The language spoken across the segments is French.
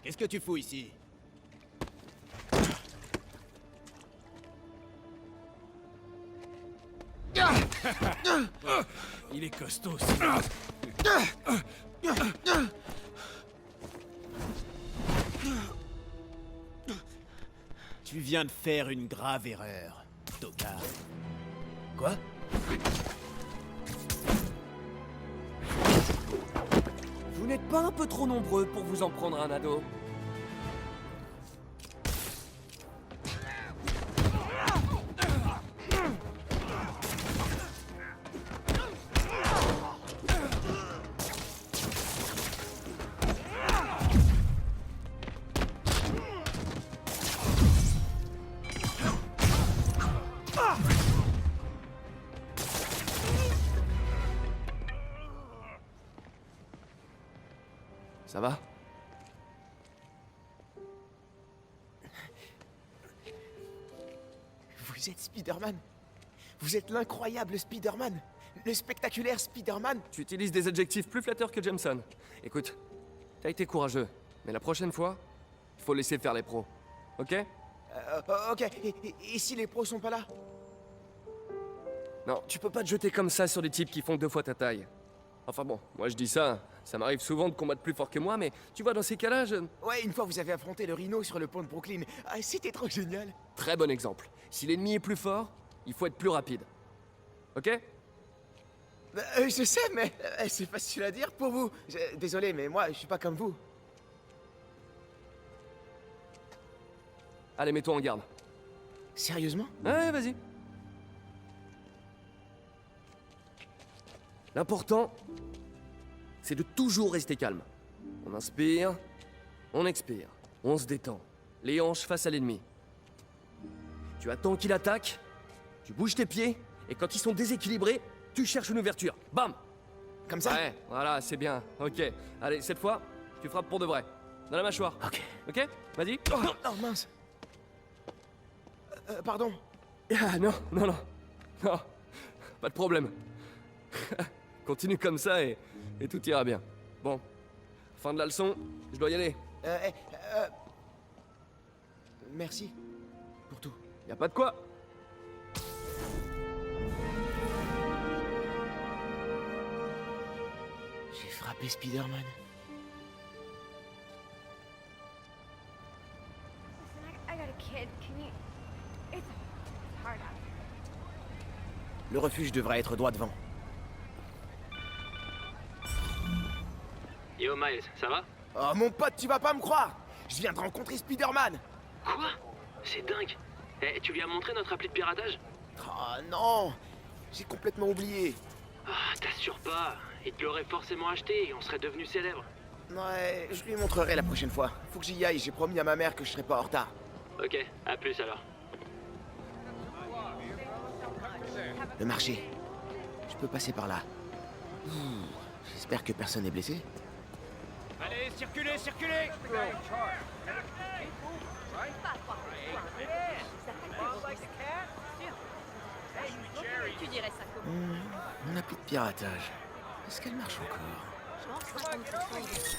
Qu'est-ce que tu fous ici? Il est costaud, celui-là. Tu viens de faire une grave erreur, tocard. Quoi? Vous n'êtes pas un peu trop nombreux pour vous en prendre un ado? Ça va? Vous êtes Spider-Man. Vous êtes l'incroyable Spider-Man. Le spectaculaire Spider-Man. Tu utilises des adjectifs plus flatteurs que Jameson. Écoute, t'as été courageux, mais la prochaine fois, il faut laisser faire les pros. Ok? Ok, et si les pros sont pas là? Non, tu peux pas te jeter comme ça sur des types qui font 2 fois ta taille. Enfin bon, moi je dis ça, ça m'arrive souvent de combattre plus fort que moi, mais tu vois, dans ces cas-là, Ouais, une fois vous avez affronté le Rhino sur le pont de Brooklyn. Ah, c'était trop génial. Très bon exemple. Si l'ennemi est plus fort, il faut être plus rapide. Ok? Je sais, mais c'est facile à dire pour vous. Désolé, mais moi, je suis pas comme vous. Allez, mets-toi en garde. Sérieusement? Ouais, vas-y. L'important, c'est de toujours rester calme. On inspire, on expire, on se détend. Les hanches face à l'ennemi. Tu attends qu'il attaque, tu bouges tes pieds, et quand ils sont déséquilibrés, tu cherches une ouverture. Bam! Comme ça? Ouais, voilà, c'est bien. Ok. Allez, cette fois, tu frappes pour de vrai. Dans la mâchoire. Ok. Ok? Vas-y. Oh mince. Pardon. Ah non, non, non. Non, pas de problème. Continue comme ça et tout ira bien. Bon, fin de la leçon, je dois y aller. Merci pour tout. Y a pas de quoi. J'ai frappé Spider-Man. Listen, I got a kid. Can you... It's hard out here. Le refuge devrait être droit devant. Yo Miles, ça va? Oh mon pote, tu vas pas me croire! Je viens de rencontrer Spider-Man! Quoi? C'est dingue. Eh, tu lui as montré notre appli de piratage? Oh non! J'ai complètement oublié. Ah, t'assures pas. Il te l'aurait forcément acheté et on serait devenu célèbre. Ouais, je lui montrerai la prochaine fois. Faut que j'y aille, j'ai promis à ma mère que je serai pas en retard. Ok, à plus alors. Le marché. Je peux passer par là. J'espère que personne n'est blessé. Allez, circulez, circulez! Tu dirais ça comment? Mon appli de piratage. Est-ce qu'elle marche encore? Genre 50%.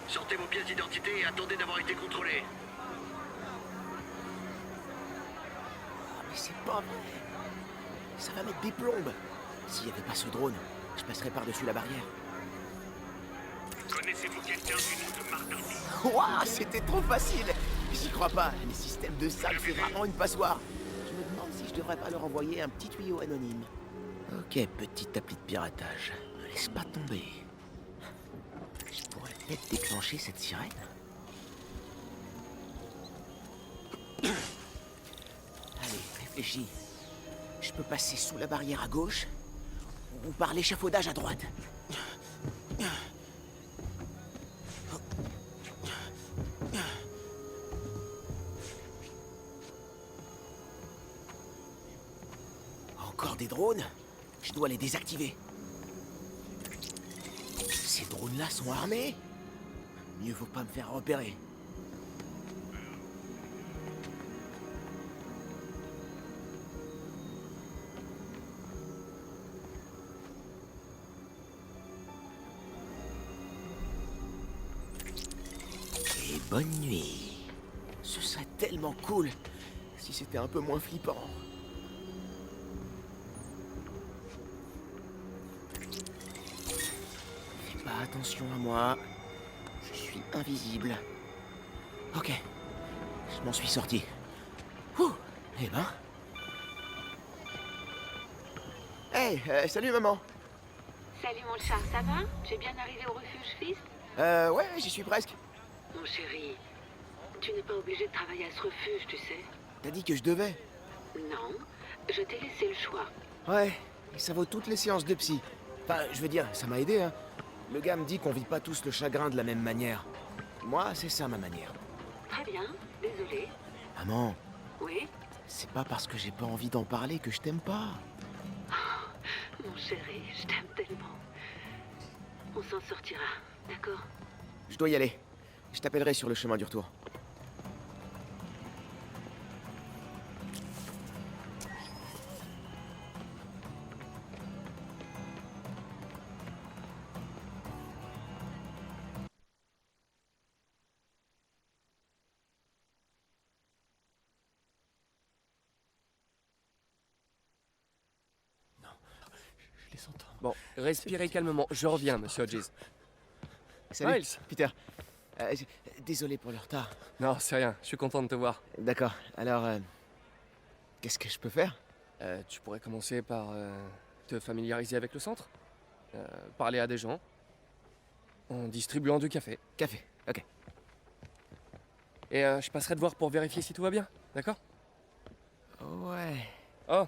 Sortez vos pièces d'identité et attendez d'avoir été contrôlés. Oh, mais c'est pas vrai! Ça va mettre des plombes! S'il y avait pas ce drone, je passerais par-dessus la barrière. Connaissez-vous quelqu'un du nom de Martin? Ouah, c'était trop facile! J'y crois pas, les systèmes de salle, c'est vraiment une passoire. Je me demande si je devrais pas leur envoyer un petit tuyau anonyme. Ok, petite appli de piratage. Me laisse pas tomber. Je pourrais peut-être déclencher cette sirène. Allez, réfléchis. Je peux passer sous la barrière à gauche ou par l'échafaudage à droite. Encore des drones? Je dois les désactiver. Ces drones-là sont armés? Mieux vaut pas me faire repérer. Bonne nuit. Ce serait tellement cool si c'était un peu moins flippant. Fais pas attention à moi. Je suis invisible. Ok. Je m'en suis sorti. Ouh. Eh ben. Hey, salut maman. Salut mon chat, ça va? Tu es bien arrivé au refuge fils? Ouais, j'y suis presque. Mon chéri, tu n'es pas obligé de travailler à ce refuge, tu sais. T'as dit que je devais. Non, je t'ai laissé le choix. Ouais, et ça vaut toutes les séances de psy. Enfin, je veux dire, ça m'a aidé, hein. Le gars me dit qu'on vit pas tous le chagrin de la même manière. Moi, c'est ça ma manière. Très bien, désolé. Maman, Oui? c'est pas parce que j'ai pas envie d'en parler que je t'aime pas. Mon chéri, je t'aime tellement. On s'en sortira, d'accord? Je dois y aller. Je t'appellerai sur le chemin du retour. Je les entends. Bon, respirez calmement. Je reviens, monsieur Hodges. Salut, Miles. Peter. Désolé pour le retard. Non, c'est rien. Je suis content de te voir. D'accord, alors... qu'est-ce que je peux faire? Tu pourrais commencer par te familiariser avec le centre. Parler à des gens. En distribuant du café. Café, ok. Et je passerai te voir pour vérifier si tout va bien. D'accord? Ouais... Oh,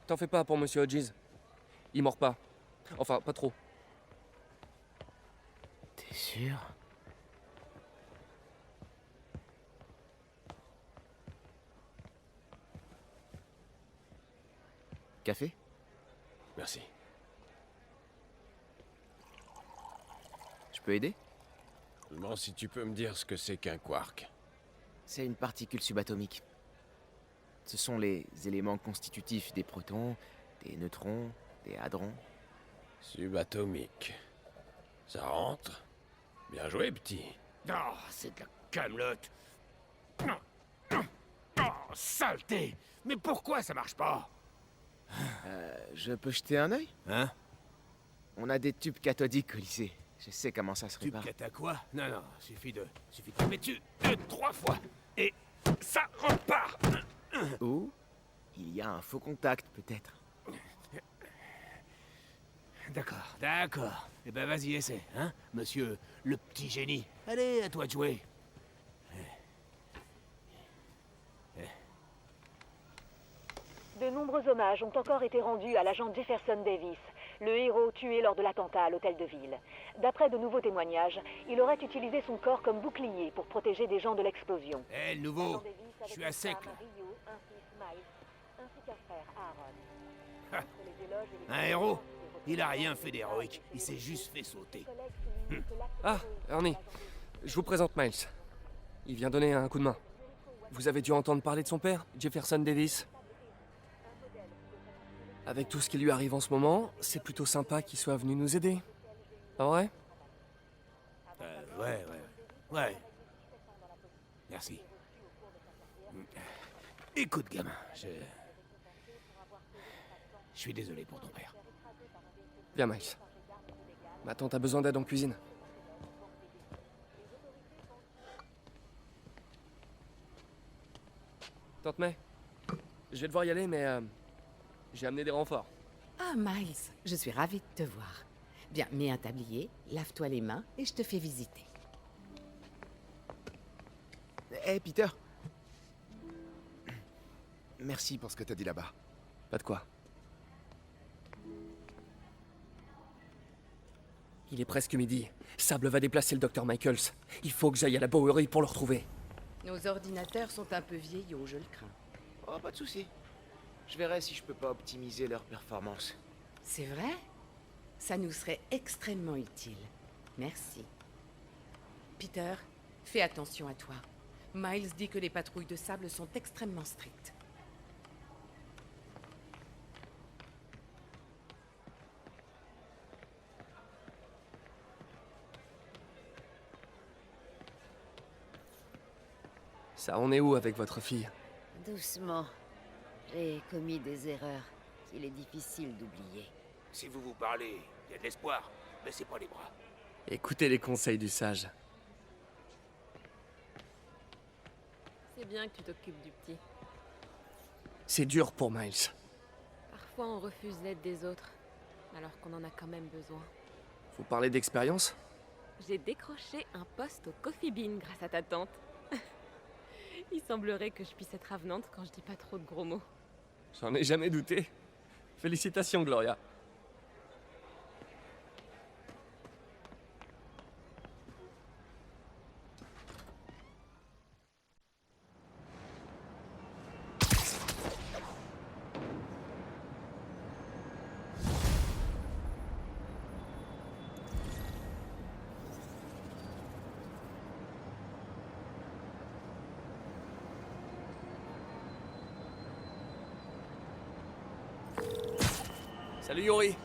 t'en fais pas pour monsieur Hodges. Il mord pas. Enfin, pas trop. T'es sûr? Café? Merci. Je peux aider? Seulement si tu peux me dire ce que c'est qu'un quark. C'est une particule subatomique. Ce sont les éléments constitutifs des protons, des neutrons, des hadrons. Subatomique. Ça rentre? Bien joué, petit. Oh, c'est de la camelote. Oh, saleté! Mais pourquoi ça marche pas? Je peux jeter un œil? Hein? On a des tubes cathodiques au lycée. Je sais comment ça se Tu répare. cata quoi? Non, non, suffit de taper dessus 2-3 fois. Et ça repart. Ou il y a un faux contact, peut-être. D'accord, d'accord. Eh ben vas-y, essaie, hein, monsieur le petit génie. Allez, à toi de jouer. De nombreux hommages ont encore été rendus à l'agent Jefferson Davis, le héros tué lors de l'attentat à l'hôtel de ville. D'après de nouveaux témoignages, il aurait utilisé son corps comme bouclier pour protéger des gens de l'explosion. Eh, le nouveau, je suis à sec, là. Un héros? Il a rien fait d'héroïque, il s'est juste fait sauter. Ah, Ernie. Je vous présente Miles. Il vient donner un coup de main. Vous avez dû entendre parler de son père, Jefferson Davis. Avec tout ce qui lui arrive en ce moment, c'est plutôt sympa qu'il soit venu nous aider. Pas vrai? Ouais. Merci. Écoute, gamin, je suis désolé pour ton père. Viens, Miles. Ma tante a besoin d'aide en cuisine. Tante May, je vais devoir y aller, mais j'ai amené des renforts. Ah, Miles, je suis ravie de te voir. Bien, mets un tablier, lave-toi les mains et je te fais visiter. Hé, Peter. Merci pour ce que t'as dit là-bas. Pas de quoi. Il est presque midi. Sable va déplacer le docteur Michaels. Il faut que j'aille à la Bowery pour le retrouver. Nos ordinateurs sont un peu vieillots, je le crains. Oh, pas de souci. Je verrai si je peux pas optimiser leur performance. C'est vrai? Ça nous serait extrêmement utile. Merci. Peter, fais attention à toi. Miles dit que les patrouilles de sable sont extrêmement strictes. Ça en est où avec votre fille? Doucement. J'ai commis des erreurs qu'il est difficile d'oublier. Si vous vous parlez, il y a de l'espoir. Baissez pas les bras. Écoutez les conseils du sage. C'est bien que tu t'occupes du petit. C'est dur pour Miles. Parfois on refuse l'aide des autres, alors qu'on en a quand même besoin. Vous parlez d'expérience? J'ai décroché un poste au Coffee Bean grâce à ta tante. Il semblerait que je puisse être avenante quand je dis pas trop de gros mots. J'en ai jamais douté. Félicitations, Gloria. Salut Yuri.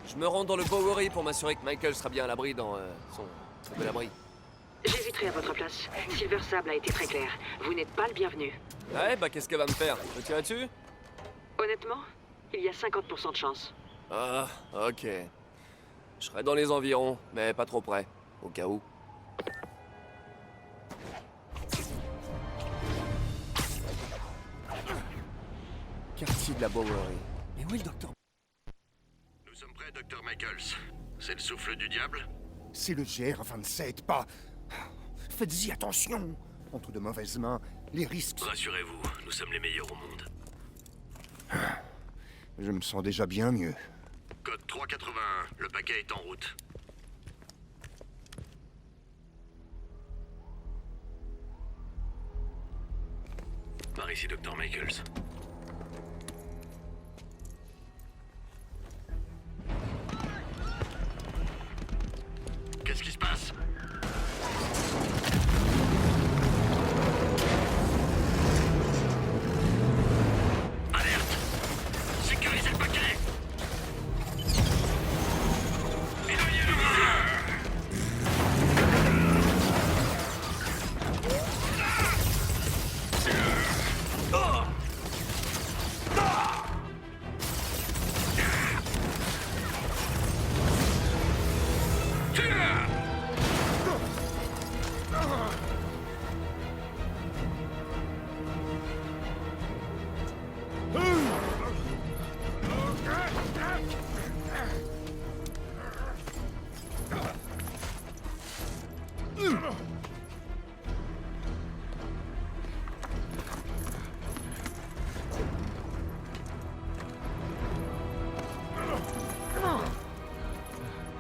Je me rends dans le Bowery pour m'assurer que Michael sera bien à l'abri dans son nouvel abri. J'hésiterai à votre place. Silver Sable a été très clair. Vous n'êtes pas le bienvenu. Ouais, bah qu'est-ce qu'elle va me faire? Me tirer dessus? Honnêtement, il y a 50% de chance. Ah, ok. Je serai dans les environs, mais pas trop près, au cas où. Quartier de la Bowery. Mais où est le docteur? Nous sommes prêts, Dr. Michaels. C'est le souffle du diable? C'est le GR27, pas... Faites-y attention. Entre de mauvaises mains, les risques... Rassurez-vous, nous sommes les meilleurs au monde. Je me sens déjà bien mieux. Code 381, le paquet est en route. Par ici, Dr. Michaels. Qu'est-ce qui se passe? Alerte! Sécurisez le paquet!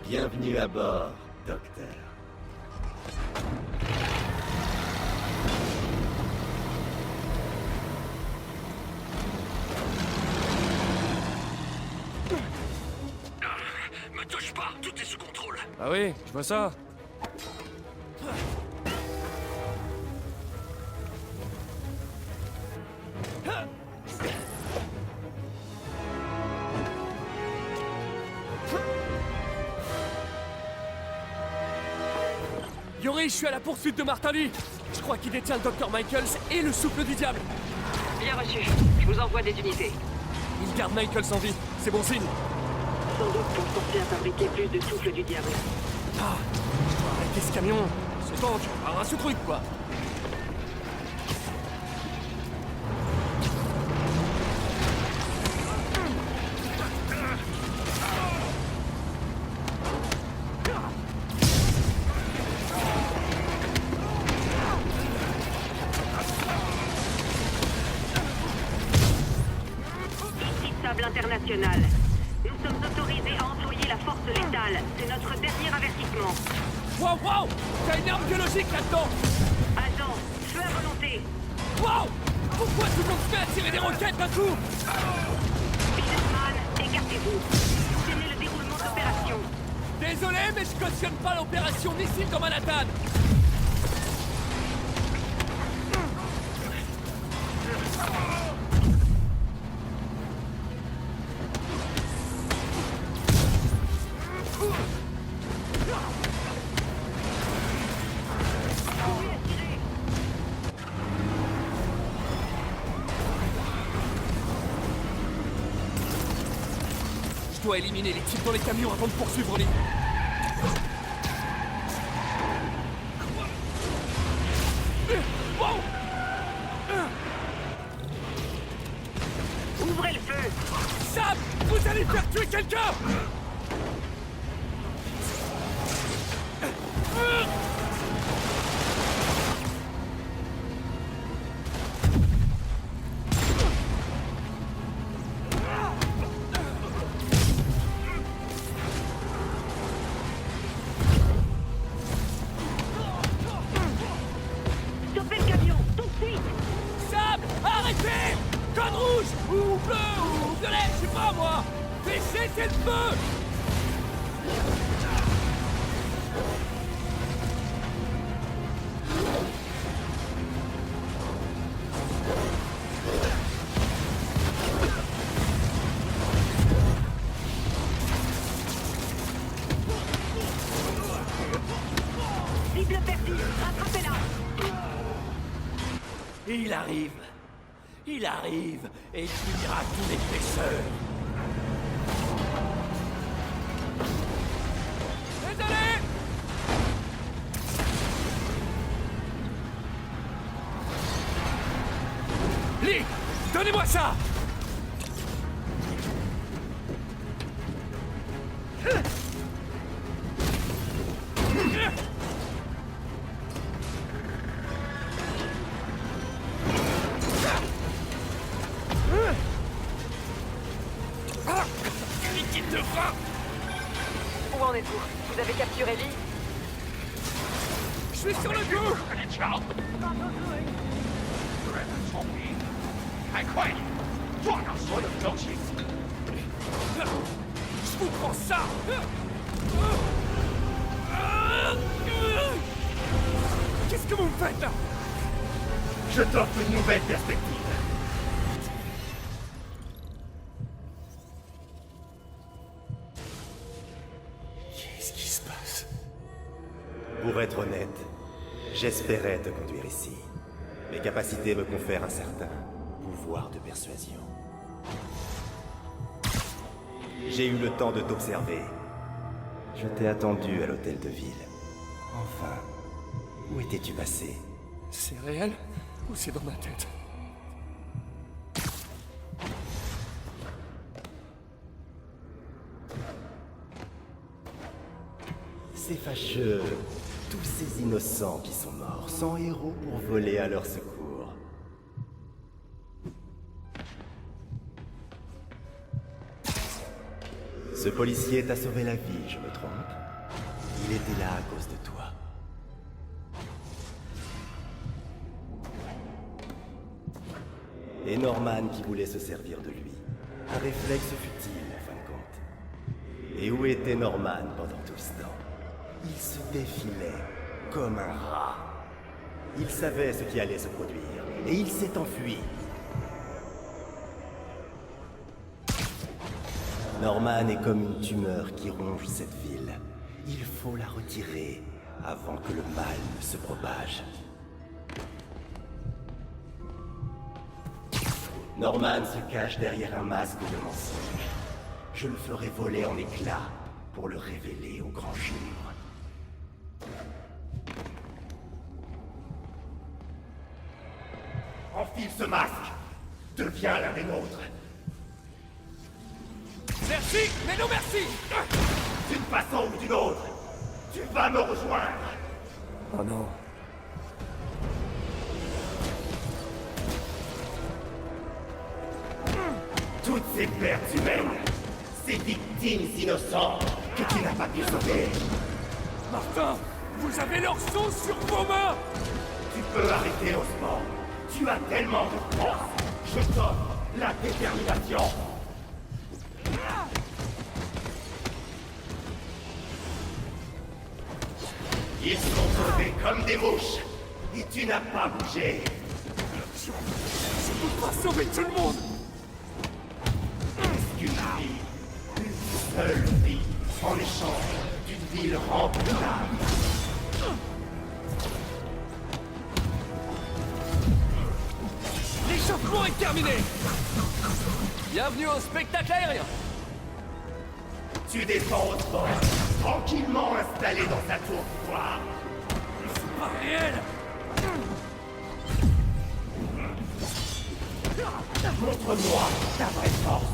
Bienvenue à bord, docteur. Me touche pas, tout est sous contrôle. Ah oui, je vois ça. Yuri, je suis à la poursuite de Martali. Je crois qu'il détient le Dr. Michaels et le souffle du diable. Bien reçu. Je vous envoie des unités. Il garde Michaels en vie. C'est bon signe. Sans doute pour forcer à fabriquer plus de souffle du diable. Ah, arrêtez ce camion. Ce tank, ramasse ce truc, quoi. International. Nous sommes autorisés à employer la force létale. C'est notre dernier avertissement. Wow, wow! T'as une arme biologique là-dedans! Agent, feu à volonté. Wow! Pourquoi tout le monde se fait à tirer des roquettes d'un coup? Businessman, écartez-vous. Tenez le déroulement de l'opération. Désolé, mais je cautionne pas l'opération missile dans Manhattan! dois éliminer les types dans les camions avant de poursuivre les... Ouvrez le feu! Sam! Vous allez faire tuer quelqu'un! Stoppez le camion, tout de suite! Sam! Arrêtez! Code rouge! Ou bleu! Ou violet! Je sais pas moi! Fais cesser le feu! Cible perdue, rattrapez-la! Il arrive. Il arrive et il finira tous les pêcheurs. Désolé! Lee! Donnez-moi ça! Liquide de frein! Où en êtes-vous? Vous avez capturé Lee? Je suis sur le coup! Je vous prends ça! Qu'est-ce que vous me faites là? Je t'offre une nouvelle perspective. Qu'est-ce qui se passe? Pour être honnête, j'espérais te conduire ici. Mes capacités me confèrent un certain pouvoir de persuasion. J'ai eu le temps de t'observer. Je t'ai attendu à l'hôtel de ville. Enfin, où étais-tu passé? C'est réel ou c'est dans ma tête? C'est fâcheux. Tous ces innocents qui sont morts, sans héros pour voler à leur secours. Ce policier t'a sauvé la vie, je me trompe? Il était là à cause de toi. Et Norman qui voulait se servir de lui. Un réflexe futile, en fin de compte. Et où était Norman pendant tout ce temps? Il se défilait comme un rat. Il savait ce qui allait se produire, et il s'est enfui. Norman est comme une tumeur qui ronge cette ville. Il faut la retirer avant que le mal ne se propage. Norman se cache derrière un masque de mensonge. Je le ferai voler en éclats pour le révéler au grand jour. Enfile ce masque! Deviens l'un des nôtres! Merci, mais non merci! D'une façon ou d'une autre, tu vas me rejoindre! Oh non. Toutes ces pertes humaines, ces victimes innocentes que tu n'as pas pu sauver. Martin, vous avez leur sang sur vos mains! Tu peux arrêter l'osement. Tu as tellement de force. Je t'offre la détermination. Ils sont tombés comme des mouches. Et tu n'as pas bougé. Je peux pas sauver tout le monde! Qu'une vie, une seule vie, en échange d'une ville remplie d'âme. L'échauffement est terminé! Bienvenue au spectacle aérien! Tu descends au sport, tranquillement installé dans sa tour d'ivoire. C'est pas réel! Montre-moi ta vraie force.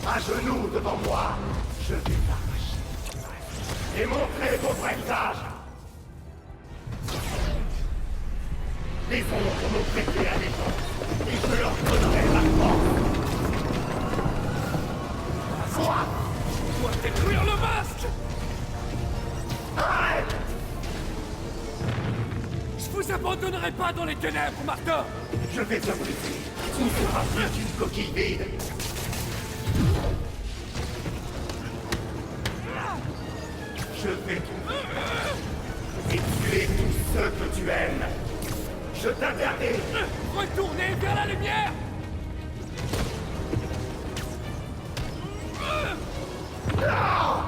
À genoux devant moi, je vais t'arracher. Et montrer ton vrai visage. Les ombres m'ont prêté allégeance, et je leur donnerai ma force. Quoi? Je dois détruire le masque! Arrête! Je vous abandonnerai pas dans les ténèbres, Martin! Je vais te briser. Tu ne seras plus qu'une coquille vide. Je vais tout et tuer tous ceux que tu aimes. Je t'interdis. Retournez vers la lumière! Non!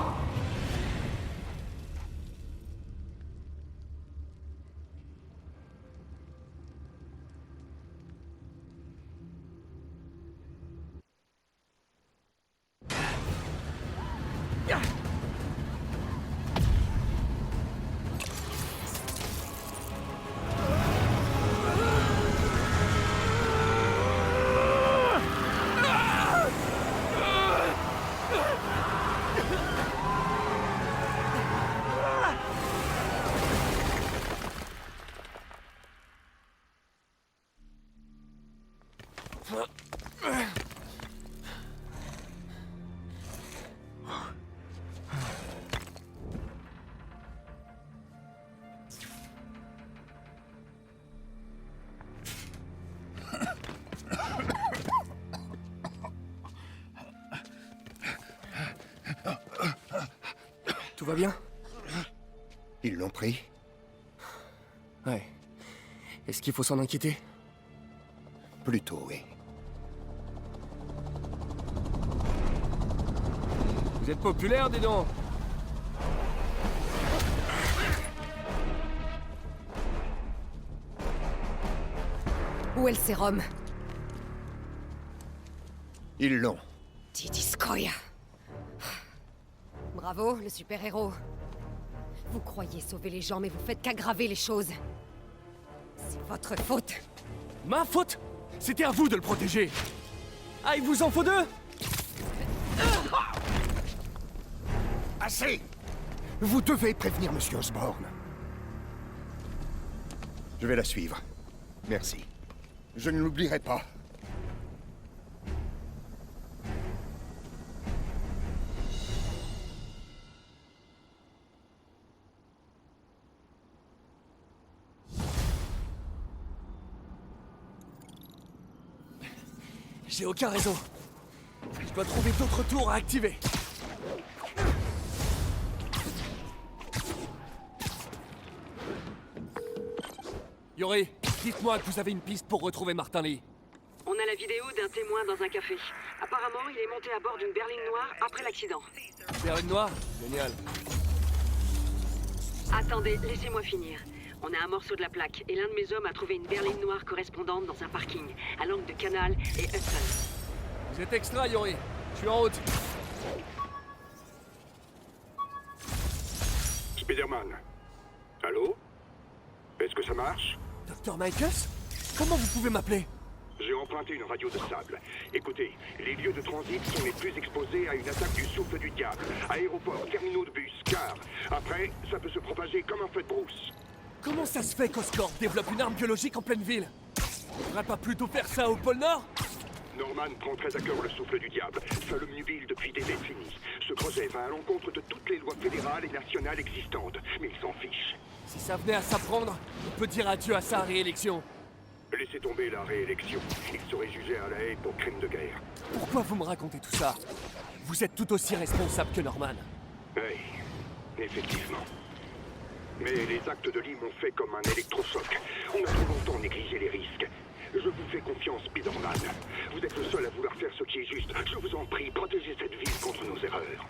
Tout va bien? Ils l'ont pris? Ouais. Est-ce qu'il faut s'en inquiéter? Plutôt, oui. Vous êtes populaire, dis donc! Où est le sérum? Ils l'ont. Didiskoya. Bravo, le super-héros. Vous croyez sauver les gens, mais vous faites qu'aggraver les choses. C'est votre faute. Ma faute? C'était à vous de le protéger! Ah, il vous en faut deux? Assez! Vous devez prévenir Monsieur Osborn. Je vais la suivre. Merci. Je ne l'oublierai pas. J'ai aucun réseau. Je dois trouver d'autres tours à activer. Yori, dites-moi que vous avez une piste pour retrouver Martin Lee. On a la vidéo d'un témoin dans un café. Apparemment, il est monté à bord d'une berline noire après l'accident. Berline noire? Génial. Attendez, laissez-moi finir. On a un morceau de la plaque, et l'un de mes hommes a trouvé une berline noire correspondante dans un parking, à l'angle de Canal et Hudson. Vous êtes extra, Yori. Je suis en route. Spider-Man. Allô? Est-ce que ça marche? Dr. Michaels? Comment vous pouvez m'appeler? J'ai emprunté une radio de sable. Écoutez, les lieux de transit sont les plus exposés à une attaque du souffle du diable. Aéroports, terminaux de bus, cars. Après, ça peut se propager comme un feu de brousse. Comment ça se fait qu'Oscorp développe une arme biologique en pleine ville? On devrait pas plutôt faire ça au pôle Nord? Norman prend très à cœur le souffle du diable. Seul Omniville depuis des décennies. Ce projet va à l'encontre de toutes les lois fédérales et nationales existantes. Mais il s'en fiche. Si ça venait à s'apprendre, on peut dire adieu à sa réélection. Laissez tomber la réélection. Il serait jugé à la haie pour crime de guerre. Pourquoi vous me racontez tout ça? Vous êtes tout aussi responsable que Norman. Oui, effectivement. Mais les actes de Lee m'ont fait comme un électrochoc. On a trop longtemps négligé les risques. Je vous fais confiance, Spider-Man. Vous êtes le seul à vouloir faire ce qui est juste. Je vous en prie, protégez cette ville contre nos erreurs.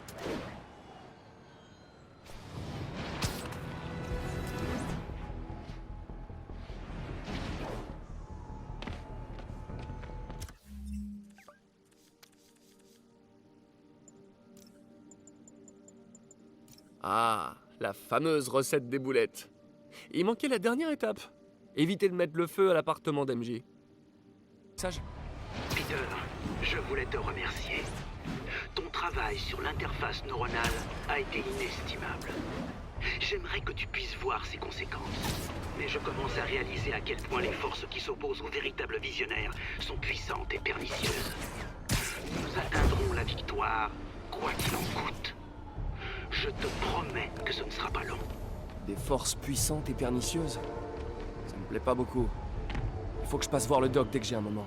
Ah, la fameuse recette des boulettes. Il manquait la dernière étape. Éviter de mettre le feu à l'appartement d'MJ. Sage. Peter, je voulais te remercier. Ton travail sur l'interface neuronale a été inestimable. J'aimerais que tu puisses voir ses conséquences. Mais je commence à réaliser à quel point les forces qui s'opposent aux véritables visionnaires sont puissantes et pernicieuses. Nous atteindrons la victoire, quoi qu'il en coûte. Je te promets que ce ne sera pas long. Des forces puissantes et pernicieuses? Ça me plaît pas beaucoup. Il faut que je passe voir le doc dès que j'ai un moment.